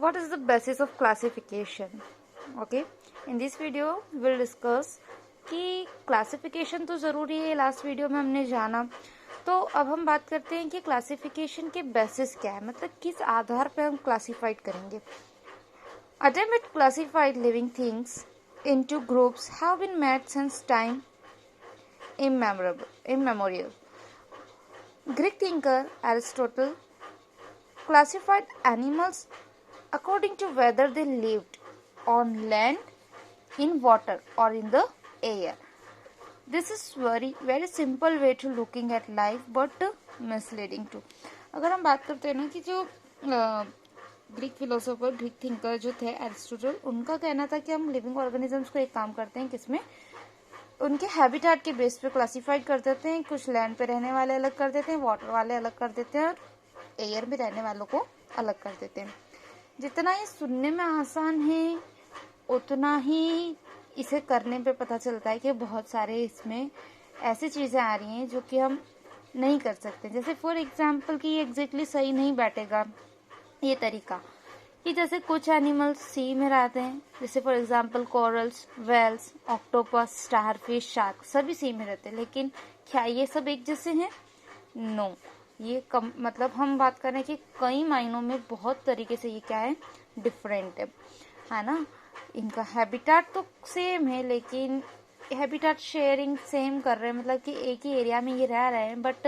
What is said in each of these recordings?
What is the basis of classification? Okay, in this video we will discuss कि classification तो ज़रूरी है, last video में हमने जाना। तो अब हम बात करते हैं कि क्लासिफिकेशन के बेसिस क्या है, मतलब किस आधार पे हम क्लासिफाइड करेंगे। Attempt classified living things into groups have been made since time immemorial. Greek thinker Aristotle classified animals according to whether they lived on land, in water or in the air. This is very simple way to looking at life but misleading too. अगर हम बात करते हैं ना कि जो Greek philosopher, Greek thinker जो थे एरिस्टोटल, उनका कहना था कि हम लिविंग ऑर्गेनिजम्स को एक काम करते हैं किसमें, उनके हैबिटेट के बेस पे क्लासिफाइड कर देते हैं। कुछ लैंड पे रहने वाले अलग कर देते हैं, वाटर वाले अलग कर देते हैं और एयर में रहने वालों को अलग कर देते हैं। जितना ये सुनने में आसान है उतना ही इसे करने पे पता चलता है कि बहुत सारे इसमें ऐसी चीज़ें आ रही हैं जो कि हम नहीं कर सकते। जैसे फॉर एग्जांपल कि ये एग्जैक्टली सही नहीं बैठेगा ये तरीका कि जैसे कुछ एनिमल्स सी में रहते हैं, जैसे for example corals, whales, octopus, starfish, shark, सभी सी में रहते हैं। लेकिन क्या ये सब एक जैसे हैं? नो, ये कम, मतलब हम बात करें कि कई मायनों में बहुत तरीके से ये क्या है, डिफरेंट है ना। इनका हैबिटेट तो सेम है, लेकिन हैबिटेट शेयरिंग सेम कर रहे हैं, मतलब कि एक ही एरिया में ये रह रहे हैं, but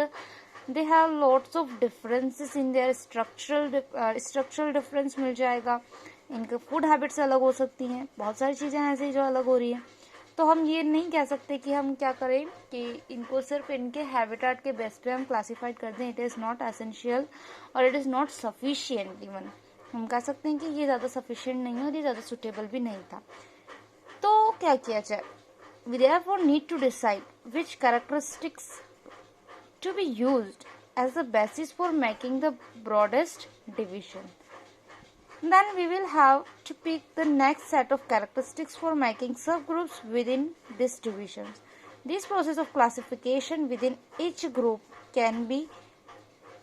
they have lots of differences in their structural difference मिल जाएगा। इनके फूड हैबिट्स अलग हो सकती हैं, बहुत सारी चीज़ें ऐसी जो अलग हो रही हैं। तो हम ये नहीं कह सकते कि हम क्या करें कि इनको सिर्फ इनके हैबिटेट के बेस पे हम क्लासिफाइड कर दें। इट इज़ नॉट एसेंशियल और it is not sufficient. Even हम कह सकते हैं कि ये ज़्यादा सफिशिएंट नहीं है और ये ज़्यादा सुटेबल भी नहीं था। तो क्या किया जाए? We therefore need to decide which characteristics to be used as the basis for making the broadest division. Then we will have to pick the next set of characteristics for making subgroups within these divisions. This process of classification within each group can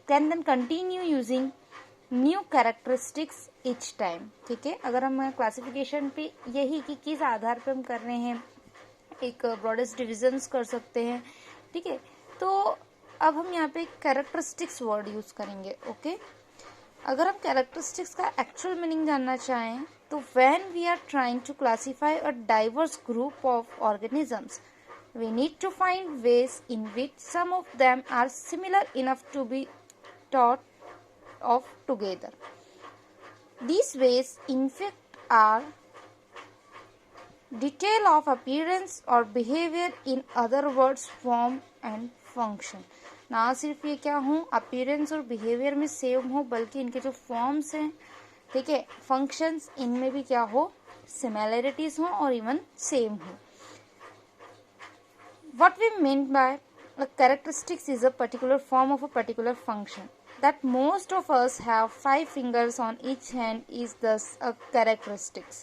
then continue using new characteristics each time. ठीक है, अगर हम classification पे यही कि किस आधार पे हम कर रहे हैं, एक ब्रॉडेस्ट डिविजन्स कर सकते हैं। ठीक है, तो अब हम यहाँ पे कैरेक्टरिस्टिक्स वर्ड यूज करेंगे। ओके, अगर हम कैरेक्टरिस्टिक्स का एक्चुअल मीनिंग जानना चाहें तो when we are trying to classify a diverse group of organisms we need to find ways in which some of them are similar enough to be thought of together. These ways in fact are detail of appearance or behavior, in other words form and function. ना सिर्फ ये क्या हो appearance और behaviour में same हो, बल्कि इनके जो फॉर्म्स हैं, ठीक है, फंक्शंस, इनमें भी क्या हो, सिमिलैरिटीज हो और इवन सेम हो। What we mean by a characteristics is a particular form of a particular function. That most of us have 5 fingers on each hand is thus a characteristics.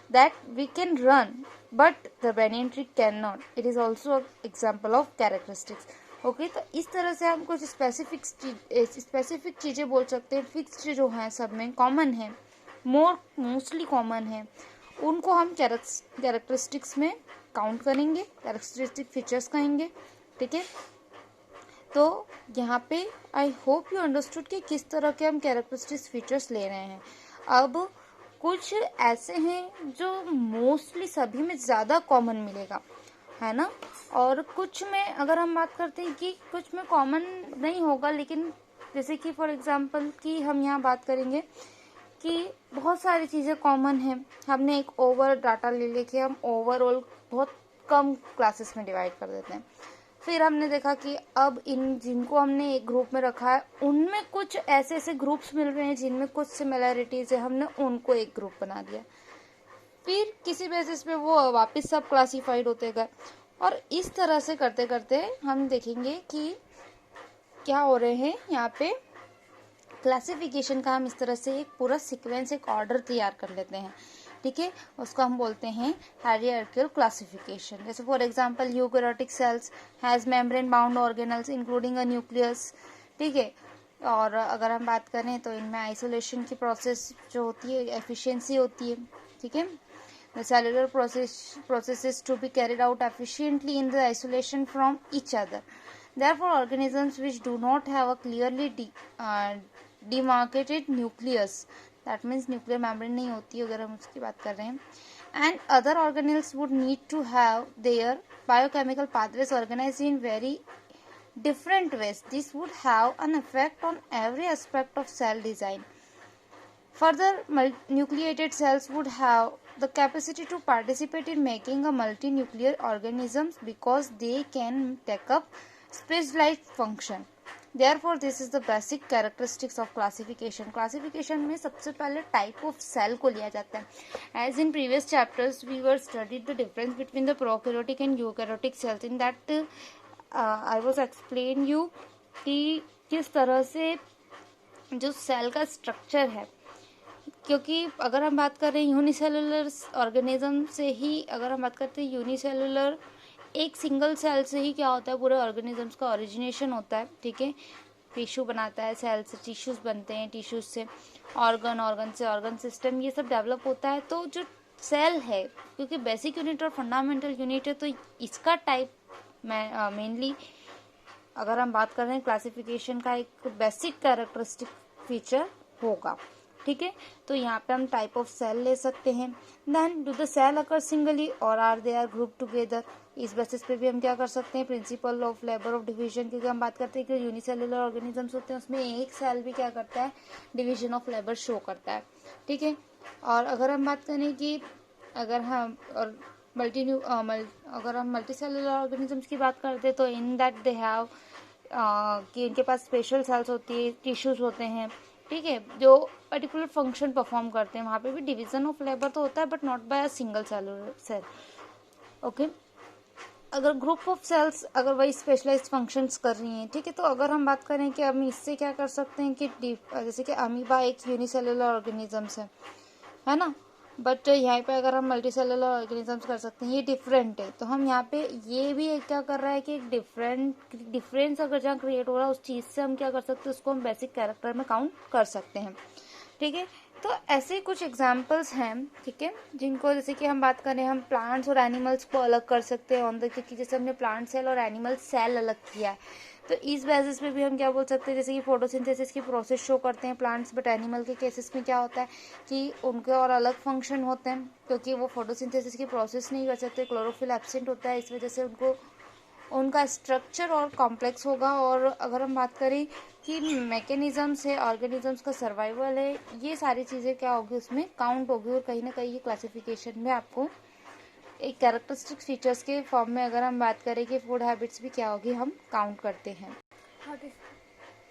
That we can run, but the banyan tree cannot. It is also an example of characteristics. Okay, तो इस तरह से हम कुछ specific चीज़ें बोल सकते हैं। फिक्स्ड जो हैं सब में कॉमन है, मोस्टली कॉमन है, उनको हम कैरेक्टरिस्टिक्स में काउंट करेंगे, कैरेक्टरिस्टिक फीचर्स कहेंगे। ठीक है, तो यहाँ पे आई होप यू अंडरस्टूड कि किस तरह के हम कैरेक्टरिस्टिक्स फीचर्स ले रहे हैं। अब कुछ ऐसे हैं जो मोस्टली सभी में ज़्यादा कॉमन मिलेगा, है ना, और कुछ में अगर हम बात करते हैं कि कुछ में कॉमन नहीं होगा, लेकिन जैसे कि फॉर एग्जांपल कि हम यहाँ बात करेंगे कि बहुत सारी चीज़ें कॉमन हैं। हमने एक ओवर डाटा ले लेके हम ओवरऑल बहुत कम क्लासेस में डिवाइड कर देते हैं। फिर हमने देखा कि अब इन जिनको हमने एक ग्रुप में रखा है उनमें कुछ ऐसे ग्रुप्स मिल रहे हैं जिनमें कुछ सिमिलैरिटीज है, हमने उनको एक ग्रुप बना दिया। फिर किसी बेसिस पे वो वापस सब क्लासिफाइड होते गए, और इस तरह से करते करते हम देखेंगे कि क्या हो रहे हैं यहाँ पे। क्लासिफिकेशन का हम इस तरह से एक पूरा सीक्वेंस, एक ऑर्डर तैयार कर लेते हैं। ठीक है, उसको हम बोलते हैं हायरार्किकल क्लासिफिकेशन। जैसे for example eukaryotic cells has membrane bound organelles including a nucleus. ठीक है, और अगर हम बात करें तो इनमें आइसोलेशन की प्रोसेस जो होती है एफिशिएंसी होती है, ठीक है। The cellular processes to be carried out efficiently in the isolation from each other. Therefore, organisms which do not have a clearly demarcated nucleus, that means nuclear membrane नहीं होती अगर हम उसकी बात कर रहे हैं, and other organelles would need to have their biochemical pathways organized in very different ways. This would have an effect on every aspect of cell design. Further, nucleated cells would have the capacity to participate in making a multinuclear organisms because they can take up space-like function. Therefore, this is the basic characteristics of classification. Classification में सबसे पहले type of cell को लिया जाता है. As in previous chapters, we were studied the difference between the prokaryotic and eukaryotic cells. In that, I was explain you कि किस तरह से जो सेल का स्ट्रक्चर है, क्योंकि अगर हम बात कर रहे हैं यूनिसेलुलर ऑर्गेनिज्म से ही, अगर हम बात करते हैं यूनिसेलुलर, एक सिंगल सेल से ही क्या होता है पूरे ऑर्गेनिजम्स का ओरिजिनेशन होता है, ठीक है। टिश्यू बनाता है, सेल से टिश्यूज बनते हैं, टिश्यूज से ऑर्गन से ऑर्गन सिस्टम, ये सब डेवलप होता है। तो जो सेल है, क्योंकि बेसिक यूनिट और फंडामेंटल यूनिट है, तो इसका टाइप मेनली अगर हम बात कर रहे हैं क्लासिफिकेशन का एक बेसिक कैरेक्टरिस्टिक फीचर होगा, ठीक है। तो यहाँ पे हम टाइप ऑफ सेल ले सकते हैं। Then do the cell occur singly और are they are group together, इस बेसिस पे भी हम क्या कर सकते हैं, principle of labour of division, क्योंकि हम बात करते हैं कि यूनिसेलुलर ऑर्गेनिजम्स होते हैं उसमें एक सेल भी क्या करता है, डिवीजन ऑफ लेबर शो करता है, ठीक है। और अगर हम बात करें कि अगर हम और अगर हम मल्टी सेलुलर ऑर्गेनिजम्स की बात करते हैं तो इन दैट दे हैव कि इनके पास स्पेशल सेल्स होती है, टिश्यूज होते हैं, ठीक है, जो पर्टिकुलर फंक्शन परफॉर्म करते हैं। वहाँ पे भी डिवीजन ऑफ लेबर तो होता है but not by a single cellular cell, okay. अगर ग्रुप ऑफ सेल्स अगर वही स्पेशलाइज्ड फंक्शंस कर रही हैं, ठीक है, तो अगर हम बात करें कि हम इससे क्या कर सकते हैं कि जैसे कि अमीबा एक यूनिसेलुलर ऑर्गेनिजम्स है ना, बट यहाँ पे अगर हम मल्टी सेलुलर ऑर्गेनिजम्स कर सकते हैं, ये डिफरेंट है। तो हम यहाँ पे ये भी एक क्या कर रहा है कि एक डिफरेंस अगर जहाँ क्रिएट हो रहा है उस चीज़ से हम क्या कर सकते हैं, उसको हम बेसिक कैरेक्टर में काउंट कर सकते हैं, ठीक है। तो ऐसे कुछ एग्जाम्पल्स हैं, ठीक है, जिनको जैसे कि हम बात करें, हम प्लांट्स और एनिमल्स को अलग कर सकते हैं ऑन द, क्योंकि जैसे हमने प्लांट सेल और एनिमल सेल अलग किया है, तो इस बेसिस पे भी हम क्या बोल सकते हैं, जैसे कि फोटोसिंथेसिस की प्रोसेस शो करते हैं प्लांट्स, बट एनिमल के केसेस में क्या होता है कि उनके और अलग फंक्शन होते हैं, क्योंकि वो फोटोसिंथेसिस की प्रोसेस नहीं कर सकते, क्लोरोफिल एब्सेंट होता है, इस वजह से उनको उनका स्ट्रक्चर और कॉम्प्लेक्स होगा। और अगर हम बात करें कि मैकेनिज्म्स है, ऑर्गेनिजम्स का सर्वाइवल है, ये सारी चीज़ें क्या होगी उसमें काउंट होगी, और कहीं ना कहीं ये क्लासिफिकेशन में आपको एक कैरेक्टरिस्टिक फीचर्स के फॉर्म में अगर हम बात करें कि फूड हैबिट्स भी क्या होगी हम काउंट करते हैं।